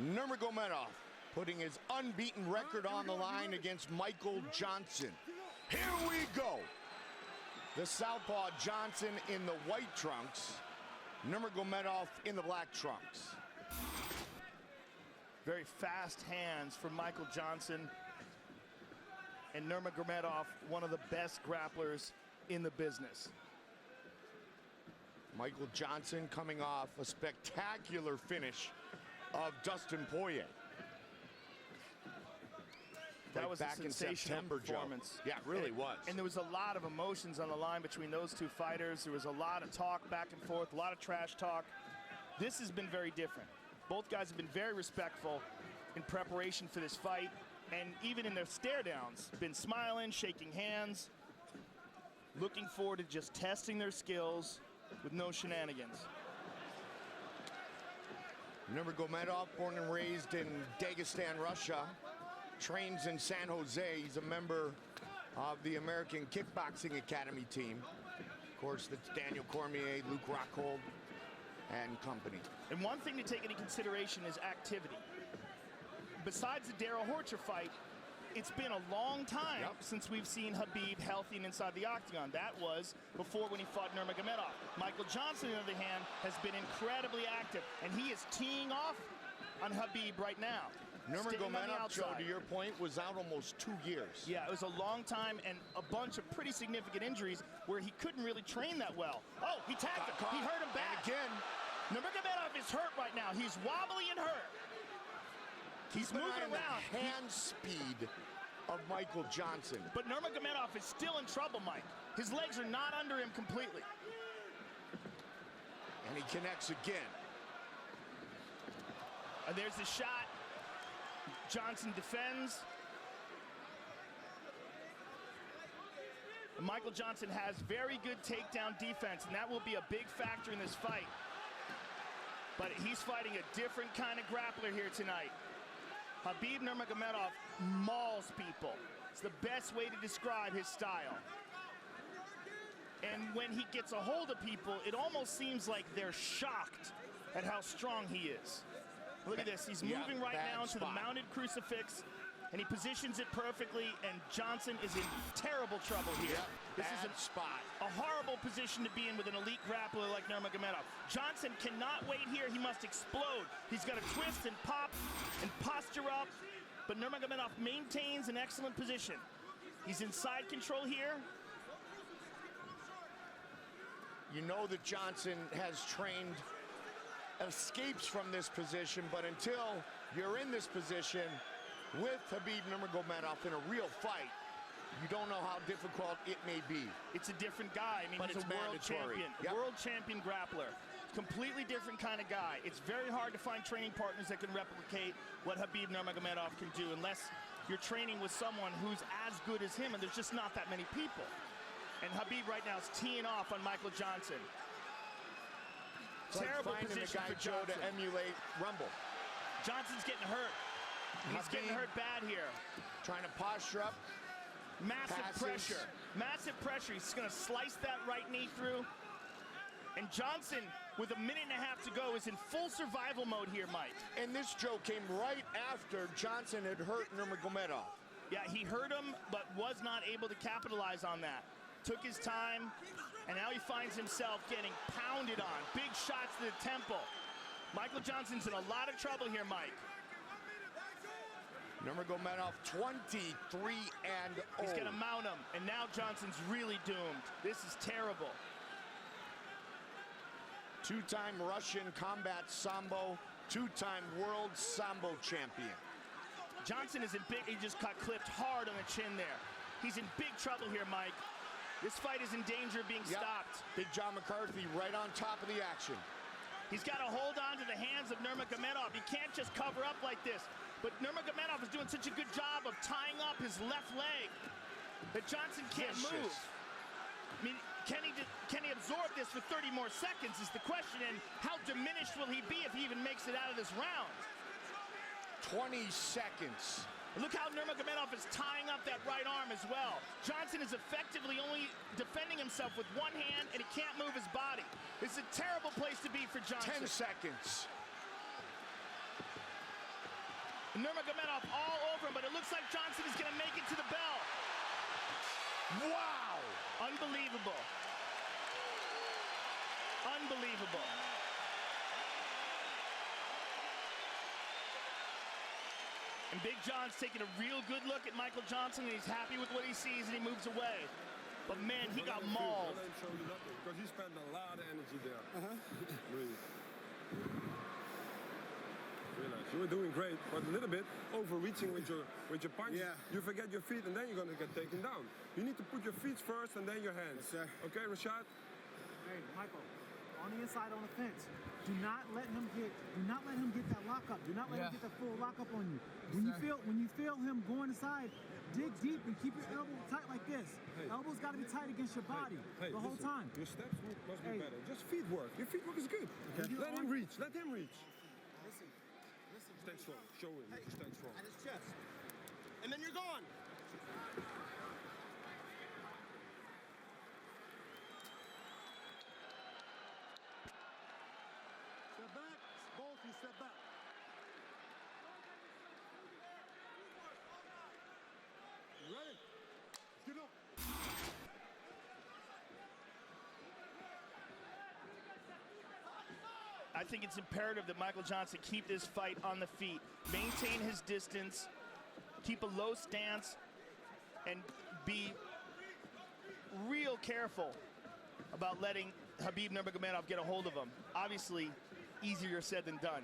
Nurmagomedov putting his unbeaten record on the line against Michael Johnson. Here we go. The southpaw Johnson in the white trunks, Nurmagomedov in the black trunks. Very fast hands from Michael Johnson. And Nurmagomedov, one of the best grapplers in the business. Michael Johnson coming off a spectacular finish of Dustin Poirier. That was back a in September, performance. Joe. Yeah, it really was. And there was a lot of emotions on the line between those two fighters. There was a lot of talk back and forth, a lot of trash talk. This has been very different. Both guys have been very respectful in preparation for this fight, and even in their stare downs, been smiling, shaking hands, looking forward to just testing their skills with no shenanigans. Nurmagomedov, born and raised in Dagestan, Russia, trains in San Jose. He's a member of the American Kickboxing Academy team. Of course, that's Daniel Cormier, Luke Rockhold, and company. And one thing to take into consideration is activity. Besides the Darrell Horcher fight, it's been a long time since we've seen Khabib healthy and inside the octagon. That was before when he fought Nurmagomedov. Michael Johnson, on the other hand, has been incredibly active, and he is teeing off on Khabib right now. Nurmagomedov, Joe, to your point, was out almost 2 years. Yeah, it was a long time and a bunch of pretty significant injuries where he couldn't really train that well. Oh, he tagged him. He hurt him back. And again, Nurmagomedov is hurt right now. He's wobbly and hurt. He's moving around. The hand speed of Michael Johnson. But Nurmagomedov is still in trouble, Mike. His legs are not under him completely. And he connects again. And there's the shot. Johnson defends. And Michael Johnson has very good takedown defense, and that will be a big factor in this fight. But he's fighting a different kind of grappler here tonight. Khabib Nurmagomedov mauls people. It's the best way to describe his style. And when he gets a hold of people, it almost seems like they're shocked at how strong he is. Look at this, he's moving right now into the mounted crucifix, and he positions it perfectly, and Johnson is in terrible trouble here. This is a horrible position to be in with an elite grappler like Nurmagomedov. Johnson cannot wait here, he must explode. He's got to twist and pop and posture up, but Nurmagomedov maintains an excellent position. He's in side control here. You know that Johnson has trained escapes from this position, but until you're in this position with Khabib Nurmagomedov in a real fight, you don't know how difficult it may be. It's a different guy. I mean, he's a world champion, world champion grappler. Completely different kind of guy. It's very hard to find training partners that can replicate what Khabib Nurmagomedov can do unless you're training with someone who's as good as him, and there's just not that many people. And Khabib right now is teeing off on Michael Johnson. Terrible position for Johnson to emulate Rumble. Johnson's getting hurt. He's getting hurt bad here. Trying to posture up. Massive pressure. Massive pressure. He's going to slice that right knee through. And Johnson, with a minute and a half to go, is in full survival mode here, Mike. And this, Joe, came right after Johnson had hurt Nurmagomedov. Yeah, he hurt him, but was not able to capitalize on that. Took his time, and now he finds himself getting pounded on. Big shots to the temple. Michael Johnson's in a lot of trouble here, Mike. Nurmagomedov 23-0. He's gonna mount him, and now Johnson's really doomed. This is terrible. Two-time Russian combat sambo, two-time world sambo champion. Johnson is in big, he just got clipped hard on the chin there. He's in big trouble here, Mike. This fight is in danger of being stopped. Big John McCarthy right on top of the action. He's got to hold on to the hands of Nurmagomedov. He can't just cover up like this. But Nurmagomedov is doing such a good job of tying up his left leg that Johnson can't move. I mean, can he absorb this for 30 more seconds is the question, and how diminished will he be if he even makes it out of this round? 20 seconds. Look how Nurmagomedov is tying up that right arm as well. Johnson is effectively only defending himself with one hand, and he can't move his body. It's a terrible place to be for Johnson. 10 seconds. Nurmagomedov all over him, but it looks like Johnson is going to make it to the bell. Wow! Unbelievable. Unbelievable. And Big John's taking a real good look at Michael Johnson, and he's happy with what he sees, and he moves away. But man, he got mauled. Because he spent a lot of energy there. Really. Realize you were doing great, but a little bit overreaching with your punch. Yeah. You forget your feet, and then you're gonna get taken down. You need to put your feet first, and then your hands. Yes, sir. Okay, Rashad. Hey, Michael, on the inside on the fence. Do not let him get that lockup. Do not let him get that full lockup on you. When you feel him going inside, dig deep and keep your elbow tight like this. Hey. Elbow's got to be tight against your body Hey, the whole listen, time. Your steps must be better. Just feet work. Your feet work is good. Okay. Let him reach. Let him reach. Listen. Stand strong. Show him. Hey. Stand strong. At his chest. And then you're gone. Step back. Both you step back. You ready? Get up. I think it's imperative that Michael Johnson keep this fight on the feet, maintain his distance, keep a low stance, and be real careful about letting Khabib Nurmagomedov get a hold of him. Obviously, easier said than done.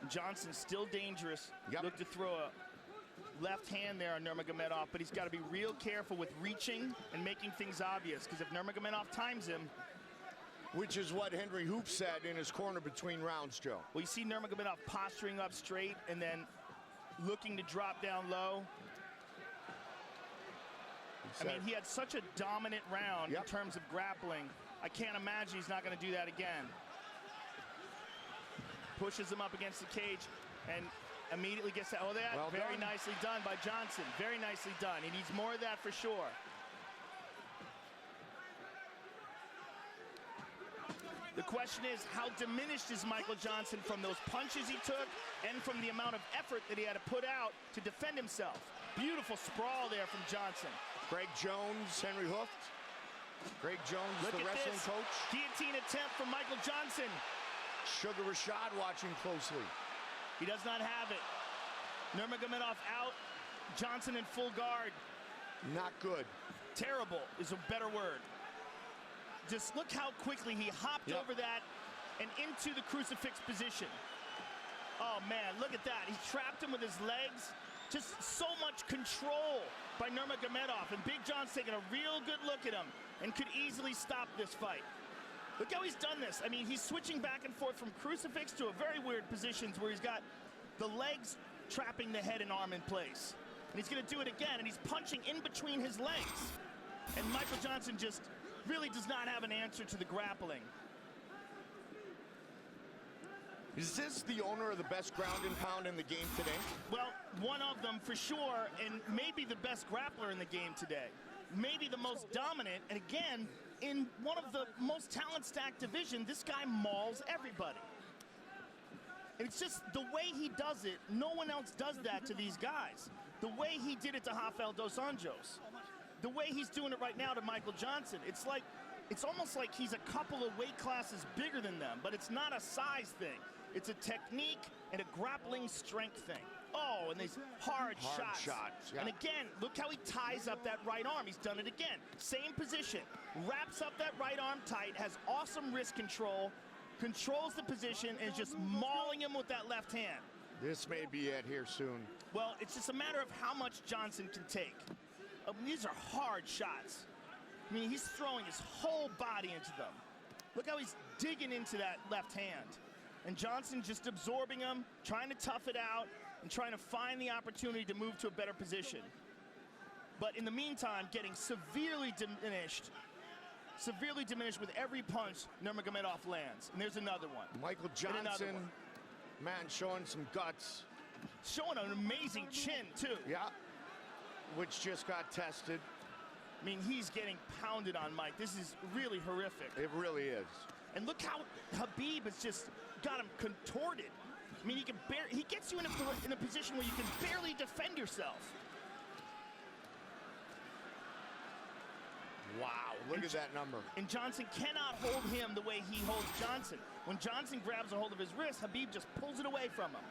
Johnson's still dangerous. Yep. Look to throw a left hand there on Nurmagomedov, but he's got to be real careful with reaching and making things obvious, because if Nurmagomedov times him. Which is what Henry Hoop said in his corner between rounds, Joe. Well, you see Nurmagomedov posturing up straight and then looking to drop down low. I mean, he had such a dominant round in terms of grappling. I can't imagine he's not going to do that again. Pushes him up against the cage and immediately gets that. Oh, that very nicely done by Johnson. Very nicely done. He needs more of that for sure. The question is, how diminished is Michael Johnson from those punches he took and from the amount of effort that he had to put out to defend himself? Beautiful sprawl there from Johnson. Greg Jones, Henry Hooft. Greg Jones, Look the at wrestling this coach. guillotine attempt from Michael Johnson. Sugar Rashad watching closely. He does not have it. Nurmagomedov out. Johnson in full guard. Not good. Terrible is a better word. Just look how quickly he hopped over that and into the crucifix position. Oh, man, look at that. He trapped him with his legs. Just so much control by Nurmagomedov. And Big John's taking a real good look at him and could easily stop this fight. Look how he's done this. I mean, he's switching back and forth from crucifix to a very weird positions where he's got the legs trapping the head and arm in place. And he's going to do it again, and he's punching in between his legs. And Michael Johnson just really does not have an answer to the grappling. Is this the owner of the best ground and pound in the game today? Well, one of them for sure, and maybe the best grappler in the game today. Maybe the most dominant, and again, in one of the most talent-stacked divisions, this guy mauls everybody. And it's just the way he does it, no one else does that to these guys. The way he did it to Rafael dos Anjos. The way he's doing it right now to Michael Johnson. It's almost like he's a couple of weight classes bigger than them, but it's not a size thing. It's a technique and a grappling strength thing. Oh, and these hard shots. Yeah. And again, look how he ties up that right arm. He's done it again. Same position. Wraps up that right arm tight, has awesome wrist control, controls the position, and is just mauling him with that left hand. This may be it here soon. Well, it's just a matter of how much Johnson can take. These are hard shots. I mean, he's throwing his whole body into them. Look how he's digging into that left hand. And Johnson just absorbing him, trying to tough it out, and trying to find the opportunity to move to a better position. But in the meantime, getting severely diminished with every punch Nurmagomedov lands. And there's another one. Michael Johnson, man, showing some guts. Showing an amazing chin, too. Yeah. which just got tested. I mean, he's getting pounded on, Mike. This is really horrific. It really is. And look how Khabib has just got him contorted. I mean, he gets you in a position where you can barely defend yourself. Wow, look at that number. And Johnson cannot hold him the way he holds Johnson. When Johnson grabs a hold of his wrist, Khabib just pulls it away from him.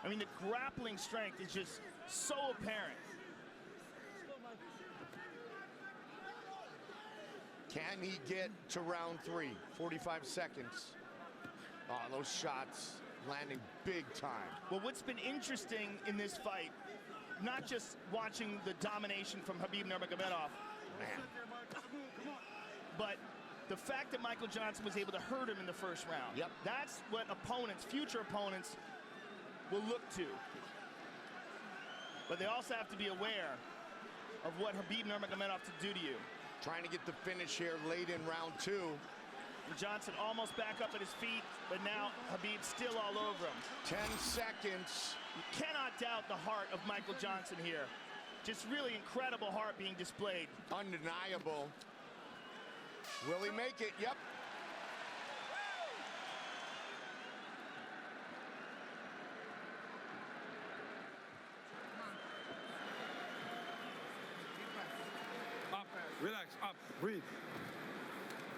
I mean, the grappling strength is just so apparent. Can he get to round 3? 45 seconds. Oh, those shots landing big time. Well, what's been interesting in this fight, not just watching the domination from Khabib Nurmagomedov, Man. but the fact that Michael Johnson was able to hurt him in the first round. Yep. That's what opponents, future opponents, will look to. But they also have to be aware of what Khabib Nurmagomedov to do to you. Trying to get the finish here late in round 2. And Johnson almost back up at his feet, but now Khabib's still all over him. 10 seconds. You cannot doubt the heart of Michael Johnson here. Just really incredible heart being displayed. Undeniable. Will he make it? Yep. Up, relax, up, breathe.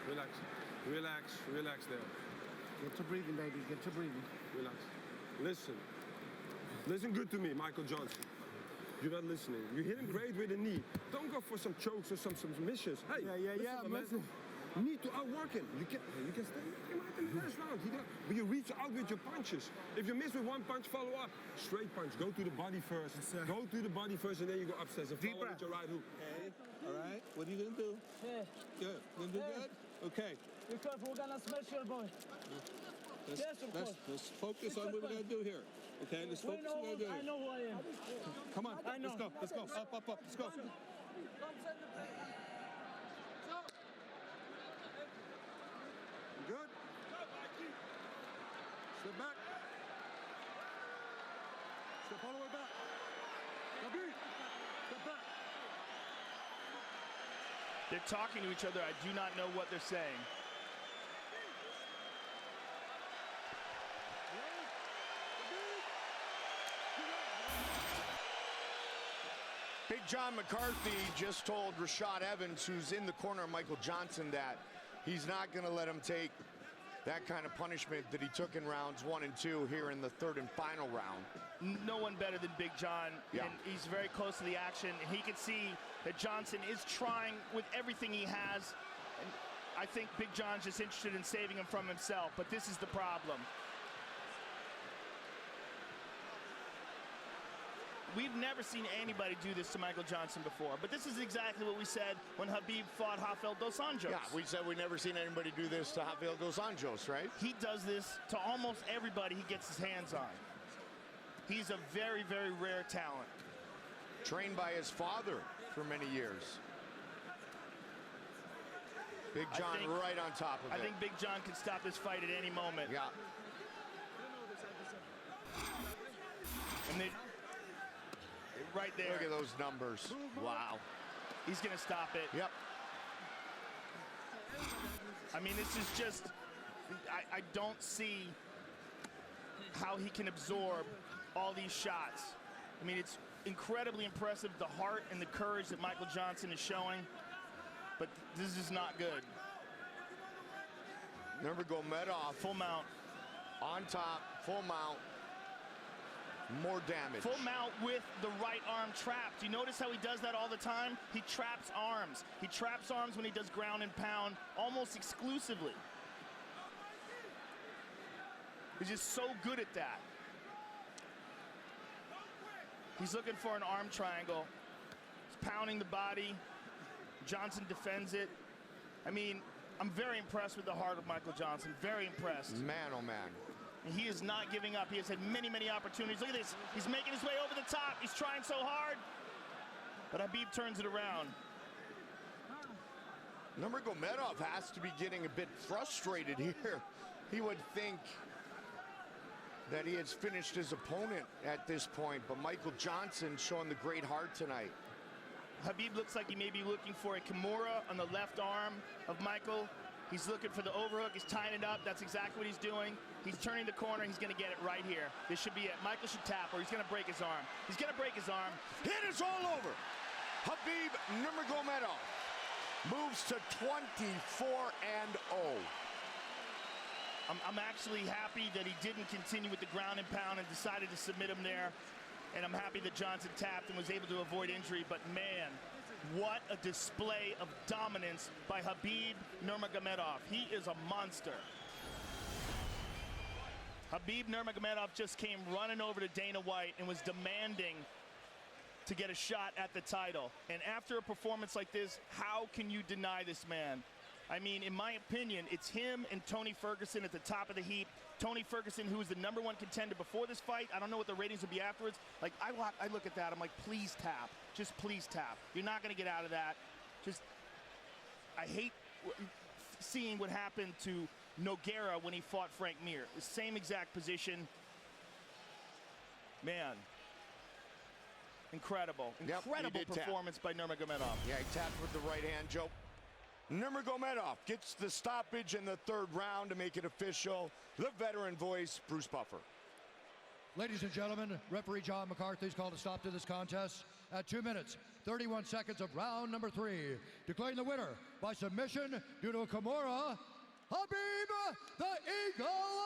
Relax, relax, relax there. Get to breathing, baby. Get to breathing. Relax. Listen. Listen good to me, Michael Johnson. You're not listening. You hit him great with a knee. Don't go for some chokes or some submissions. Hey, I'm listening. You need to outwork him. You can stay him out in the first round. But you reach out with your punches. If you miss with one punch, follow up. Straight punch. Go to the body first. Yes, go to the body first, and then you go upstairs and Deep follow breath. with your right hook. Okay, all right. What are you gonna do? Yeah. Good. You gonna do good? Okay. Be careful, we're gonna smash your boy. Yes, of course. Let's focus on what we're gonna do here. Okay, let's focus on what we're gonna I do. know who I am. Come on, I know. let's go. Let's go. Up, up, up. Let's go. You good? Step back. Step all the way back. Khabib, step back. They're talking to each other. I do not know what they're saying. Big John McCarthy just told Rashad Evans, who's in the corner of Michael Johnson, that he's not going to let him take that kind of punishment that he took in rounds 1 and 2 here in the 3rd and final round. No one better than Big John, Yeah. and he's very close to the action, and he can see that Johnson is trying with everything he has, and I think Big John's just interested in saving him from himself, but this is the problem. We've never seen anybody do this to Michael Johnson before, but this is exactly what we said when Khabib fought Rafael dos Anjos. Yeah, we said we've never seen anybody do this to Rafael dos Anjos, right? He does this to almost everybody he gets his hands on. He's a very, very rare talent. Trained by his father for many years. Big John right on top of it. I think Big John can stop this fight at any moment. Yeah. And they, right there. Look at those numbers. Wow. He's going to stop it. Yep. I mean, this is just, I don't see how he can absorb all these shots. I mean, it's incredibly impressive, the heart and the courage that Michael Johnson is showing, but this is not good. Nurmagomedov Full mount. on top, full mount. More damage. Full mount with the right arm trapped. You notice how he does that all the time? He traps arms. He traps arms when he does ground and pound almost exclusively. He's just so good at that. He's looking for an arm triangle. He's pounding the body. Johnson defends it. I mean, I'm very impressed with the heart of Michael Johnson. Very impressed. Man, oh man. And he is not giving up. He has had many, many opportunities. Look at this. He's making his way over the top. He's trying so hard. But Khabib turns it around. Nurmagomedov has to be getting a bit frustrated here. He would think that he has finished his opponent at this point, but Michael Johnson showing the great heart tonight. Khabib looks like he may be looking for a Kimura on the left arm of Michael. He's looking for the overhook. He's tying it up. That's exactly what he's doing. He's turning the corner. He's going to get it right here. This should be it. Michael should tap, or he's going to break his arm. He's going to break his arm. It is all over. Khabib Nurmagomedov moves to 24-0. I'm actually happy that he didn't continue with the ground and pound and decided to submit him there. And I'm happy that Johnson tapped and was able to avoid injury. But man, what a display of dominance by Khabib Nurmagomedov. He is a monster. Khabib Nurmagomedov just came running over to Dana White and was demanding to get a shot at the title. And after a performance like this, how can you deny this man? I mean, in my opinion, it's him and Tony Ferguson at the top of the heap. Tony Ferguson, who was the #1 contender before this fight. I don't know what the ratings will be afterwards. Like, I look at that, I'm like, please tap. Just please tap. You're not going to get out of that. Just, I hate seeing what happened to Nogueira when he fought Frank Mir. The same exact position. Man. Incredible. Incredible performance by Nurmagomedov. Yeah, he tapped with the right hand, Joe. Nurmagomedov gets the stoppage in the 3rd round to make it official. The veteran voice, Bruce Buffer. Ladies and gentlemen, referee John McCarthy's called a stop to this contest at 2 minutes, 31 seconds of round number 3. Declaring the winner by submission due to a Kimura, Khabib the Eagle